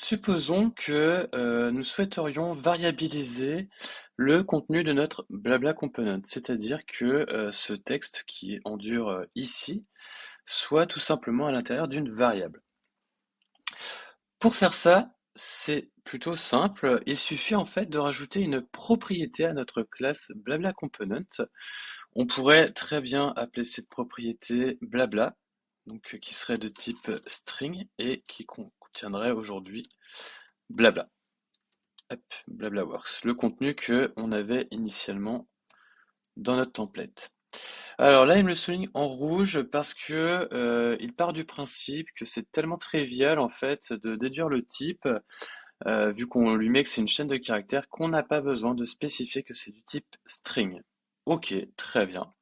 Supposons que nous souhaiterions variabiliser le contenu de notre blabla component, c'est-à-dire que ce texte qui endure ici soit tout simplement à l'intérieur d'une variable. Pour faire ça, c'est plutôt simple, il suffit en fait de rajouter une propriété à notre classe blabla component. On pourrait très bien appeler cette propriété blabla, donc qui serait de type string et qui contiendrait aujourd'hui blabla. Hop, BlablaWorks, le contenu que on avait initialement dans notre template. Alors là, il me le souligne en rouge parce que il part du principe que c'est tellement trivial en fait de déduire le type, vu qu'on lui met que c'est une chaîne de caractères, qu'on n'a pas besoin de spécifier que c'est du type string. Ok, très bien.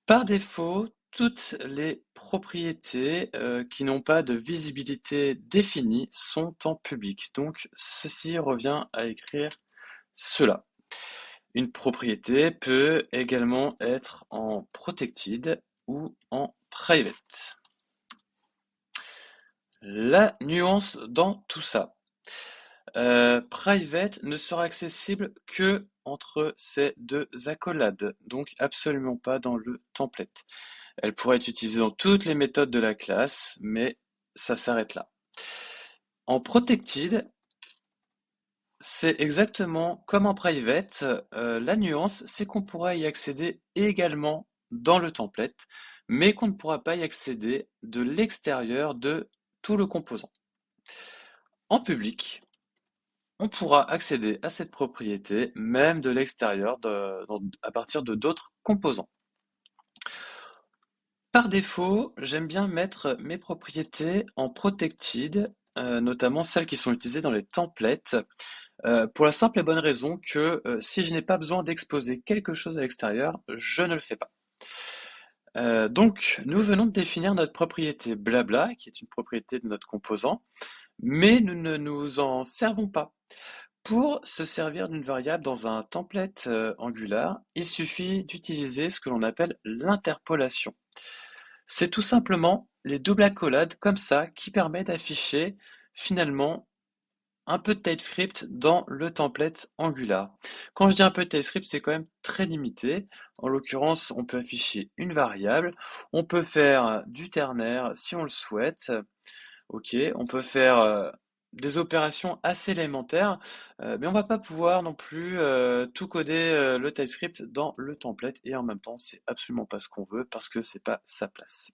Par défaut, toutes les propriétés qui n'ont pas de visibilité définie sont en public. Donc ceci revient à écrire cela. Une propriété peut également être en protected ou en private. La nuance dans tout ça. Private ne sera accessible que entre ces deux accolades, donc absolument pas dans le template. Elle pourrait être utilisée dans toutes les méthodes de la classe, mais ça s'arrête là. En protected, c'est exactement comme en private. La nuance, c'est qu'on pourra y accéder également dans le template, mais qu'on ne pourra pas y accéder de l'extérieur de tout le composant. En public, on pourra accéder à cette propriété même de l'extérieur à partir de d'autres composants. Par défaut, j'aime bien mettre mes propriétés en protected, notamment celles qui sont utilisées dans les templates, pour la simple et bonne raison que si je n'ai pas besoin d'exposer quelque chose à l'extérieur, je ne le fais pas. Donc, nous venons de définir notre propriété blabla, qui est une propriété de notre composant, mais nous ne nous en servons pas. Pour se servir d'une variable dans un template Angular, il suffit d'utiliser ce que l'on appelle l'interpolation. C'est tout simplement les doubles accolades comme ça qui permet d'afficher finalement un peu de TypeScript dans le template Angular. Quand je dis un peu de TypeScript, c'est quand même très limité. En l'occurrence, on peut afficher une variable, on peut faire du ternaire si on le souhaite. Ok, on peut faire des opérations assez élémentaires, mais on va pas pouvoir non plus tout coder le TypeScript dans le template et en même temps, c'est absolument pas ce qu'on veut parce que c'est pas sa place.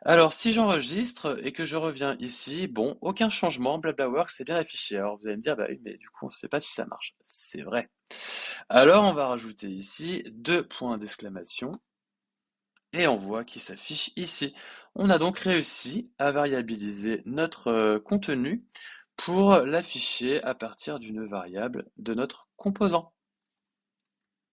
Alors, si j'enregistre et que je reviens ici, bon, aucun changement, BlablaWorks, c'est bien affiché. Alors, vous allez me dire, bah oui, mais du coup, on ne sait pas si ça marche. C'est vrai. Alors, on va rajouter ici deux points d'exclamation et on voit qu'il s'affiche ici. On a donc réussi à variabiliser notre contenu pour l'afficher à partir d'une variable de notre composant.